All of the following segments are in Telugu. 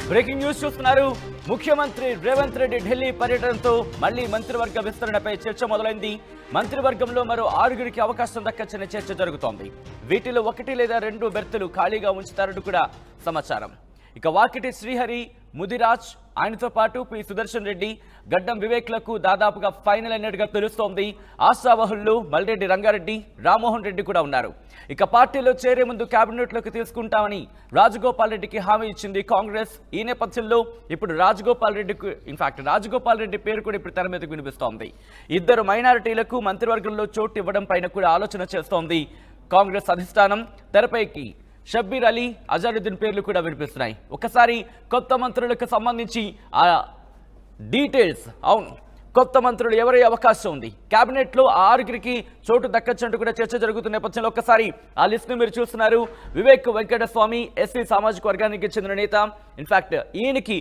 బ్రేకింగ్ న్యూస్ చూస్తున్నారు. ముఖ్యమంత్రి రేవంత్ రెడ్డి ఢిల్లీ పర్యటనతో మళ్లీ మంత్రివర్గ విస్తరణపై చర్చ మొదలైంది. మంత్రివర్గంలో మరో 6గురికి అవకాశం దక్కచ్చని చర్చ జరుగుతోంది. వీటిలో 1 లేదా 2 బెర్తులు ఖాళీగా ఉంచుతారని కూడా సమాచారం. ఇక వాకిటి శ్రీహరి, ముదిరాజ్, ఆయనతో పాటు పి సుదర్శన్ రెడ్డి, గడ్డం వివేక్లకు దాదాపుగా ఫైనల్ అయినట్టుగా తెలుస్తోంది. ఆశావహుల్లో మల్రెడ్డి రంగారెడ్డి, రామ్మోహన్ రెడ్డి కూడా ఉన్నారు. ఇక పార్టీలో చేరే ముందు కేబినెట్లోకి తీసుకుంటామని రాజగోపాల్ రెడ్డికి హామీ ఇచ్చింది కాంగ్రెస్. ఈ నేపథ్యంలో ఇప్పుడు రాజగోపాల్ రెడ్డి పేరు కూడా ఇప్పుడు తెర మీదకు వినిపిస్తోంది. 2 మైనారిటీలకు మంత్రివర్గంలో చోటు ఇవ్వడం పైన కూడా ఆలోచన చేస్తోంది కాంగ్రెస్ అధిష్టానం. తెరపైకి షబ్బీర్ అలీ, అజారుద్దీన్ పేర్లు కూడా వినిపిస్తున్నాయి. ఒకసారి కొత్త మంత్రులకు సంబంధించి ఆ డీటెయిల్స్, అవును, కొత్త మంత్రులు ఎవరే అవకాశం ఉంది, కేబినెట్లో 6గురికి చోటు దక్కచ్చంటూ కూడా చర్చ జరుగుతున్న నేపథ్యంలో ఒకసారి ఆ లిస్ట్ ను మీరు చూస్తున్నారు. వివేక్ వెంకటస్వామి ఎస్సీ సామాజిక వర్గానికి చెందిన నేత. ఇన్ఫాక్ట్ ఈయనకి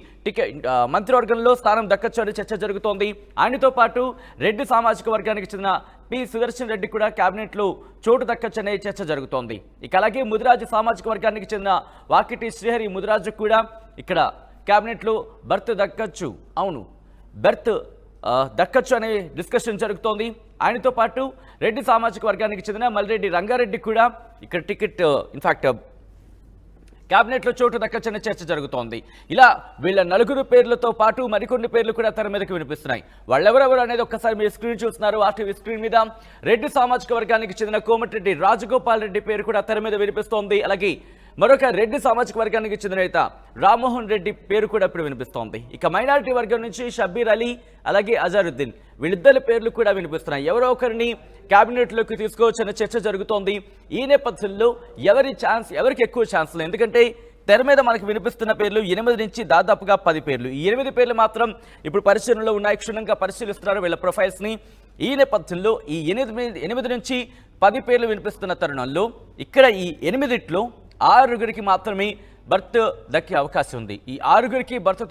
మంత్రివర్గంలో స్థానం దక్కచ్చు అని చర్చ జరుగుతోంది. ఆయనతో పాటు రెడ్డి సామాజిక వర్గానికి చెందిన పి సుదర్శన్ రెడ్డి కూడా కేబినెట్లో చోటు దక్కచ్చనే చర్చ జరుగుతోంది. ఇక అలాగే ముదిరాజు సామాజిక వర్గానికి చెందిన వాకిటి శ్రీహరి, ముదిరాజు కూడా ఇక్కడ కేబినెట్లో బర్త్ దక్కచ్చు, అవును బెర్త్ దక్కచ్చు అనే డిస్కషన్ జరుగుతోంది. ఆయనతో పాటు రెడ్డి సామాజిక వర్గానికి చెందిన మల్రెడ్డి రంగారెడ్డి కూడా ఇక్కడ టికెట్ ఇన్ఫాక్ట్ కేబినెట్లో చోటు దక్కచ్చనే చర్చ జరుగుతోంది. ఇలా వీళ్ళ 4 పేర్లతో పాటు మరికొన్ని పేర్లు కూడా తెర మీదకి వినిపిస్తున్నాయి. వాళ్ళెవరెవరు అనేది ఒక్కసారి మీరు స్క్రీన్ చూస్తున్నారు. ఆర్టీవీ స్క్రీన్ మీద రెడ్డి సామాజిక వర్గానికి చెందిన కోమటిరెడ్డి రాజగోపాల్ రెడ్డి పేరు కూడా తెర మీద వినిపిస్తోంది. అలాగే మరొక రెడ్డి సామాజిక వర్గానికి చెందిన నేత రామ్మోహన్ రెడ్డి పేరు కూడా ఇప్పుడు వినిపిస్తోంది. ఇక మైనారిటీ వర్గం నుంచి షబ్బీర్ అలీ, అలాగే అజారుద్దీన్, వీళ్ళిద్దరి పేర్లు కూడా వినిపిస్తున్నాయి. ఎవరో ఒకరిని కేబినెట్లోకి తీసుకోవచ్చనే చర్చ జరుగుతోంది. ఈ నేపథ్యంలో ఎవరికి ఎక్కువ ఛాన్స్లు, ఎందుకంటే తెర మీద మనకు వినిపిస్తున్న పేర్లు 8 నుంచి దాదాపుగా 10 పేర్లు. ఈ 8 పేర్లు మాత్రం ఇప్పుడు పరిశీలనలో ఉన్నాయి. క్షుణ్ణంగా పరిశీలిస్తున్నారు వీళ్ళ ప్రొఫైల్స్ని. ఈ నేపథ్యంలో ఈ 8 నుంచి 10 పేర్లు వినిపిస్తున్న తరుణంలో ఇక్కడ ఈ 8లో 6గురికి మాత్రమే బర్త్ దక్కే అవకాశం ఉంది. ఈ 6గురికి బర్త్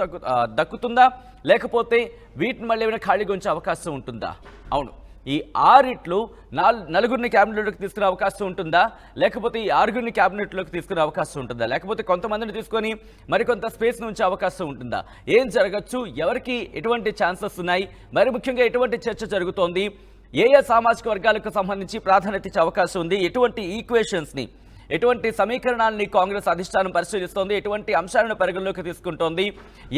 దక్కుతుందా, లేకపోతే వీటిని మళ్ళీ ఏమైనా ఖాళీగా ఉంచే అవకాశం ఉంటుందా? అవును, ఈ 6లో 4గురిని క్యాబినెట్లోకి తీసుకునే అవకాశం ఉంటుందా, లేకపోతే ఈ 6గురిని క్యాబినెట్లోకి తీసుకునే అవకాశం ఉంటుందా, లేకపోతే కొంతమందిని తీసుకొని మరికొంత స్పేస్ ఉంచే అవకాశం ఉంటుందా? ఏం జరగచ్చు, ఎవరికి ఎటువంటి ఛాన్సెస్ ఉన్నాయి, మరి ముఖ్యంగా ఎటువంటి చర్చ జరుగుతోంది, ఏ సామాజిక వర్గాలకు సంబంధించి ప్రాధాన్యత ఇచ్చే అవకాశం ఉంది, ఎటువంటి ఈక్వేషన్స్ని, ఎటువంటి సమీకరణాలని కాంగ్రెస్ అధిష్టానం పరిశీలిస్తోంది, ఎటువంటి అంశాలను పరిగణలోకి తీసుకుంటోంది,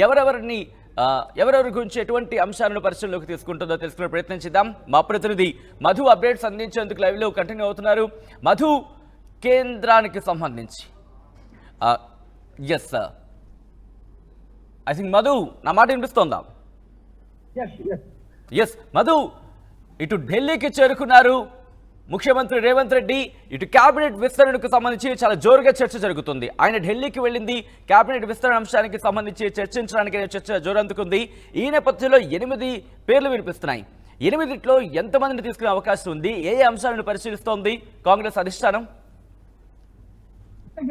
ఎవరెవరి గురించి ఎటువంటి అంశాలను పరిశీలనలోకి తీసుకుంటుందో తెలుసుకునే ప్రయత్నించిద్దాం. మా ప్రతినిధి మధు అప్డేట్స్ అందించేందుకు లైవ్లో కంటిన్యూ అవుతున్నారు. మధు, కేంద్రానికి సంబంధించి ఎస్ ఐ థింక్ మధు, నా మాట వినిపిస్తోందా? ఎస్ మధు, ఇటు ఢిల్లీకి చేరుకున్నారు ముఖ్యమంత్రి రేవంత్ రెడ్డి. ఇటు కేబినెట్ విస్తరణకు సంబంధించి చాలా జోరుగా చర్చ జరుగుతుంది. ఆయన ఢిల్లీకి వెళ్ళింది కేబినెట్ విస్తరణ అంశానికి సంబంధించి చర్చించడానికి చర్చ జోరందుకుంది. ఈ నేపథ్యంలో 8 పేర్లు వినిపిస్తున్నాయి. 8లో ఎంతమందిని తీసుకునే అవకాశం ఉంది, ఏ అంశాలను పరిశీలిస్తోంది కాంగ్రెస్ అధిష్టానం?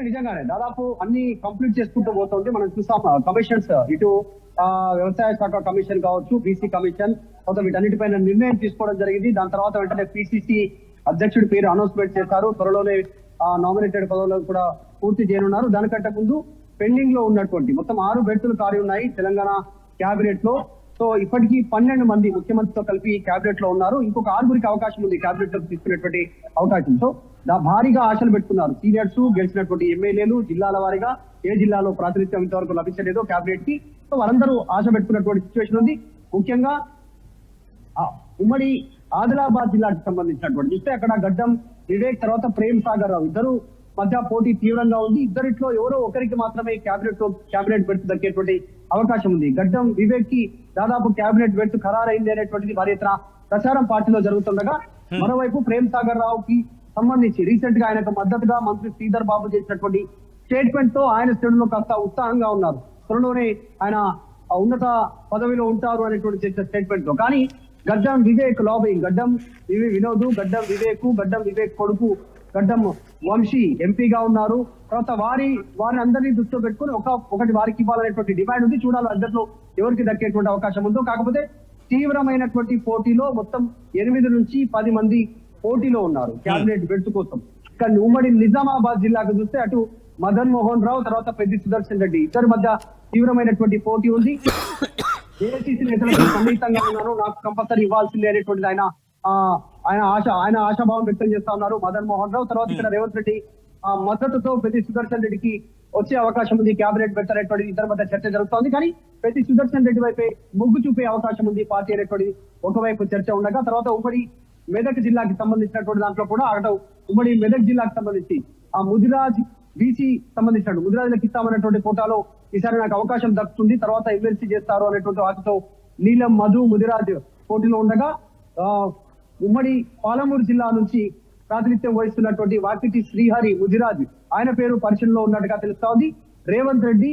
నిజంగానే దాదాపు అన్ని కంప్లీట్ చేసుకుంటూ పోతుంది. మనం చూసాం కమిషన్స్, ఇటు వ్యవసాయ శాఖ కమిషన్ కావచ్చు, బీసీ కమిషన్, వీటన్నిటిపైన నిర్ణయం తీసుకోవడం జరిగింది. దాని తర్వాత వెంటనే పిసిసి అధ్యక్షుడి పేరు అనౌన్స్మెంట్ చేశారు. త్వరలోనే నామినేటెడ్ పదవులను కూడా పూర్తి చేయనున్నారు. దానికంటే ముందు పెండింగ్ లో ఉన్నటువంటి మొత్తం 6 బెర్తులు ఖాళీ ఉన్నాయి తెలంగాణ క్యాబినెట్ లో. సో ఇప్పటికీ 12 మంది ముఖ్యమంత్రితో కలిపి క్యాబినెట్ లో ఉన్నారు. ఇంకొక 6గురికి అవకాశం ఉంది క్యాబినెట్ లో తీసుకునేటువంటి అవకాశం. సో భారీగా ఆశలు పెట్టుకున్నారు సీనియర్స్, గెలిచినటువంటి ఎమ్మెల్యేలు, జిల్లాల వారీగా ఏ జిల్లాలో ప్రాతినిధ్యం ఇంతవరకు లభించలేదో క్యాబినెట్ కి. సో వారందరూ ఆశ పెట్టుకున్నటువంటి సిచ్యువేషన్ ఉంది. ముఖ్యంగా ఉమ్మడి ఆదిలాబాద్ జిల్లాకు సంబంధించినటువంటి చూస్తే అక్కడ గడ్డం వివేక్ తర్వాత ప్రేమ్ సాగర్ రావు ఇద్దరు మధ్య పోటీ తీవ్రంగా ఉంది. ఇద్దరిట్లో ఎవరో ఒకరికి మాత్రమే క్యాబినెట్ బెర్త్ దక్కేటువంటి అవకాశం ఉంది. గడ్డం వివేక్ కి దాదాపు క్యాబినెట్ బెర్త్ ఖరారైంది అనేటువంటిది భారీ ఎత్తున ప్రచారం పార్టీలో జరుగుతుండగా, మరోవైపు ప్రేమ్ సాగర్ రావుకి సంబంధించి రీసెంట్ గా ఆయనకు మద్దతుగా మంత్రి శ్రీధర్ బాబు చేసినటువంటి స్టేట్మెంట్ తో ఆయన శ్రేణుల్లో కాస్త ఉత్సాహంగా ఉన్నారు. త్వరలోనే ఆయన ఉన్నత పదవిలో ఉంటారు అనేటువంటి చేసిన స్టేట్మెంట్ తో. కానీ గడ్డం వివేక్ లాబింగ్, గడ్డం వినోద్, గడ్డం వివేక్ కొడుకు గడ్డం వంశీ ఎంపీగా ఉన్నారు. తర్వాత వారిని అందరినీ దృష్టిలో పెట్టుకుని ఒకటి వారికి ఇవ్వాలనేటువంటి డిమాండ్ ఉంది. చూడాలి అందరిలో ఎవరికి దక్కేటువంటి అవకాశం ఉందో. కాకపోతే తీవ్రమైనటువంటి పోటీలో మొత్తం 8 నుంచి 10 మంది పోటీలో ఉన్నారు క్యాబినెట్ బెర్త్ కోసం. కానీ ఉమ్మడి నిజామాబాద్ జిల్లాకు చూస్తే అటు మదన్ మోహన్ రావు తర్వాత పెద్ది సుదర్శన్ రెడ్డి ఇద్దరి మధ్య తీవ్రమైనటువంటి పోటీ ఉంది. ఏఐసిసి నేతలకు సన్నిహితంగా ఉన్నారు, నాకు కంపల్సరీ ఇవ్వాల్సిందే అనేటువంటిది ఆయన ఆశాభావం వ్యక్తం చేస్తా ఉన్నారు మదన్ మోహన్ రావు. తర్వాత ఇక్కడ రేవంత్ రెడ్డి మద్దతుతో పెద్ది సుదర్శన్ రెడ్డికి వచ్చే అవకాశం ఉంది, క్యాబినెట్ పెడతారనేటువంటి ఇద్దరి మధ్య చర్చ జరుగుతోంది. కానీ పెద్ది సుదర్శన్ రెడ్డి వైపే మొగ్గు చూపే అవకాశం ఉంది పార్టీ అనేటువంటి ఒకవైపు చర్చ ఉండగా, తర్వాత ఉమ్మడి మెదక్ జిల్లాకి సంబంధించినటువంటి దాంట్లో కూడా అటు ఉమ్మడి మెదక్ జిల్లాకు సంబంధించి ఆ ముదిరాజ్ బీసీ సంబంధించినట్టు ముదిరాజులకు ఇస్తామన్నటువంటి కోటాలో ఈసారి నాకు అవకాశం దక్కుతుంది, తర్వాత ఎమ్మెల్సీ చేస్తారు అనేటువంటి వాటితో నీలం మధు ముదిరాజ్ పోటీలో ఉండగా, ఉమ్మడి పాలమూరు జిల్లా నుంచి ప్రాతినిధ్యం వహిస్తున్నటువంటి వాకిటి శ్రీహరి ముదిరాజ్ ఆయన పేరు పరిశీలనలో ఉన్నట్టుగా తెలుస్తా ఉంది. రేవంత్ రెడ్డి